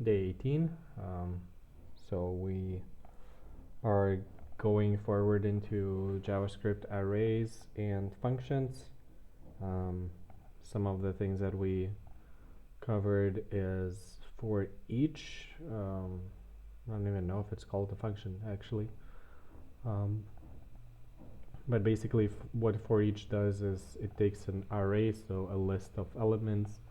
day 18. So we are going forward into JavaScript arrays and functions. Some of the things that we covered is for each. I don't even know if it's called a function actually. But basically what for each does is it takes an array, so a list of elements,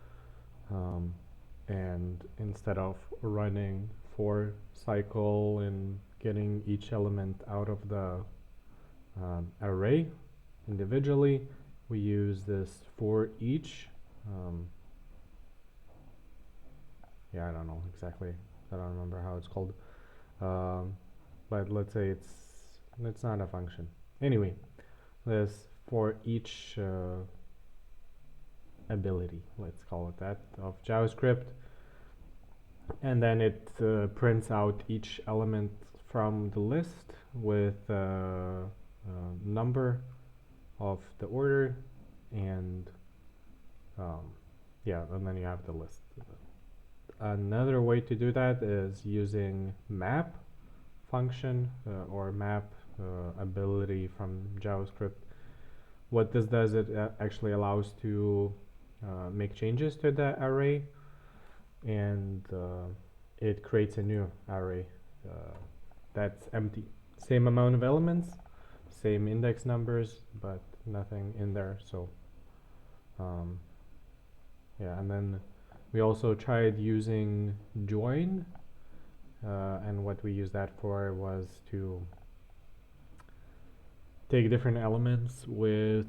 and instead of running for cycle and getting each element out of the array individually, we use this for each. Yeah, I don't know exactly. I don't remember how it's called. But let's say it's not a function. Anyway, this for each ability, let's call it that, of JavaScript, and then it prints out each element from the list with number of the order, and yeah, and then you have the list. Another way to do that is using map function or map ability from JavaScript. What this does, it actually allows to make changes to the array, and it creates a new array that's empty. Same amount of elements, same index numbers, but nothing in there. So yeah, and then we also tried using join, and what we used that for was to take different elements with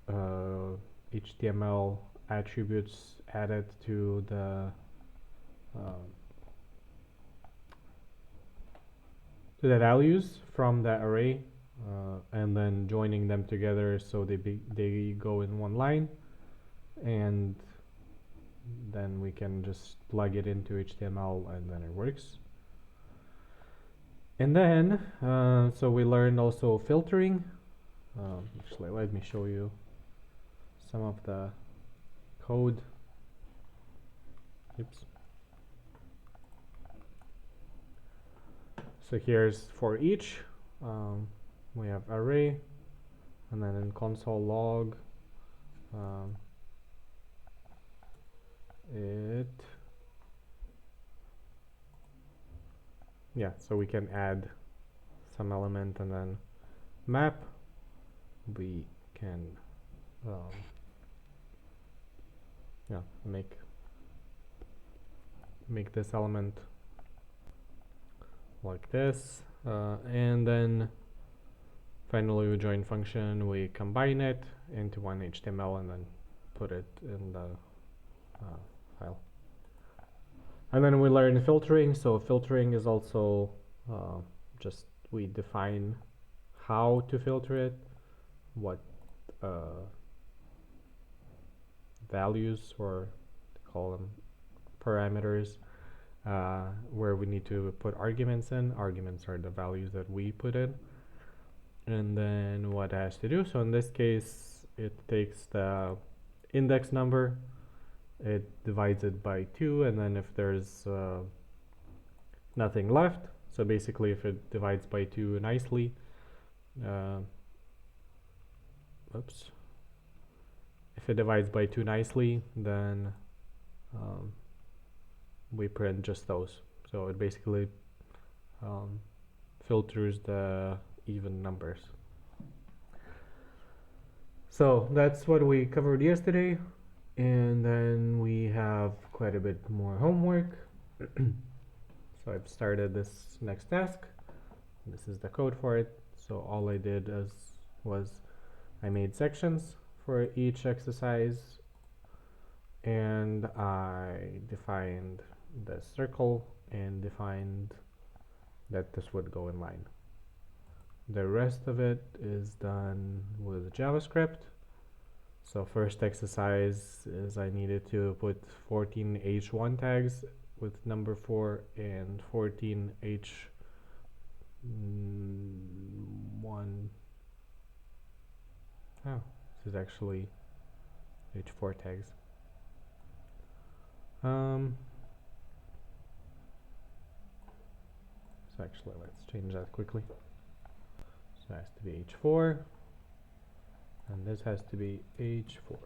HTML attributes added to the values from the array, and then joining them together so they go in one line, and then we can just plug it into HTML and then it works. And then so we learned also filtering. Actually, let me show you some of the code. Oops. So here's for each. We have array, and then in console log, so we can add some element, and then map, we can make this element like this, and then finally we join function, we combine it into one HTML and then put it in the file. And then we learn filtering. So filtering is also just we define how to filter it, what values, or call them parameters, where we need to put arguments in. Arguments are the values that we put in. And then what it has to do. So in this case, it takes the index number, it divides it by 2, and then if there's nothing left, so basically if it divides by 2 nicely, if it divides by 2 nicely, then we print just those. So it basically filters the even numbers. So that's what we covered yesterday, and then we have quite a bit more homework. So I've started this next task. This is the code for it. So all I did was I made sections for each exercise, and I defined the circle and defined that this would go in line. The rest of it is done with JavaScript. So first exercise is I needed to put 14 h1 tags with number 4 and 14 h1. Oh, this is actually h4 tags. actually, let's change that quickly. So it has to be H4, and this has to be H4.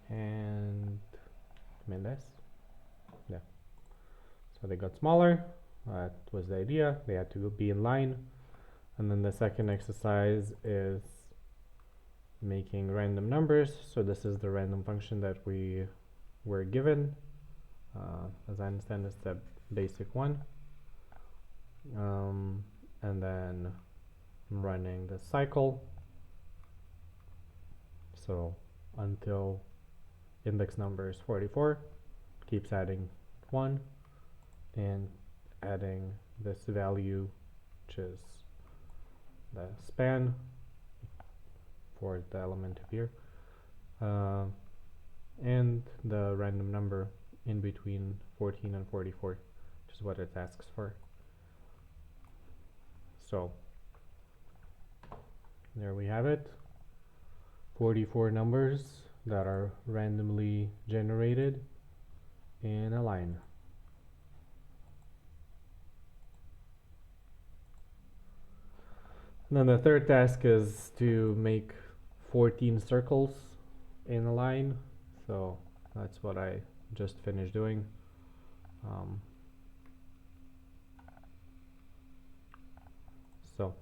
And commit this. Yeah. So they got smaller. That was the idea. They had to be in line. And then the second exercise is making random numbers. So this is the random function that we were given. As I understand, it's the basic one. And then I'm running the cycle. So until index number is 44, keeps adding 1 and adding this value, which is the span for the element here, and the random number in between 14 and 44, which is what it asks for. So there we have it, 44 numbers that are randomly generated in a line. And then the third task is to make 14 circles in a line. So that's what I just finished doing. So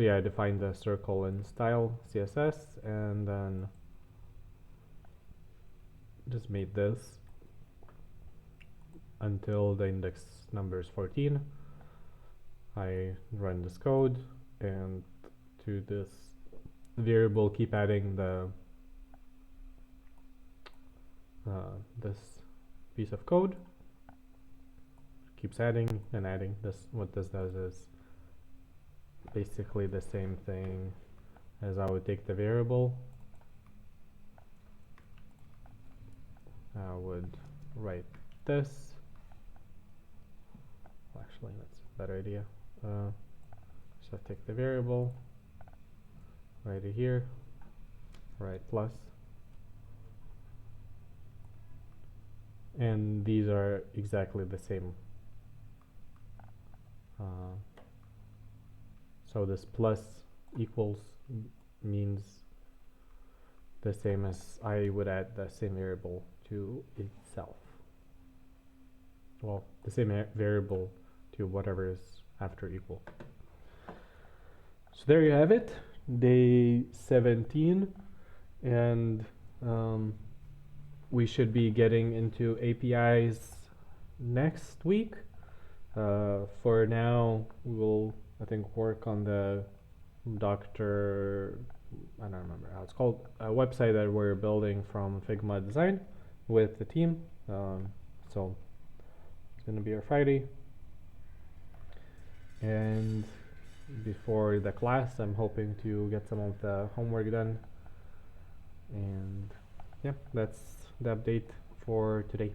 yeah, I defined the circle in style CSS and then just made this until the index number is 14. I run this code, and to this variable keep adding the this piece of code. Keeps adding and adding. This, what this does is basically the same thing as I would take the variable. I would write this. Well, actually, that's a better idea. So take the variable, write it here, write plus, and these are exactly the same. So this plus equals means the same as I would add the same variable to itself. Well, the same variable to whatever is after equal. So there you have it, day 17, and we should be getting into APIs next week. For now, we'll, I think, work on the I don't remember how it's called, a website that we're building from Figma Design with the team. So it's going to be our Friday. And before the class, I'm hoping to get some of the homework done. And yeah, that's the update for today.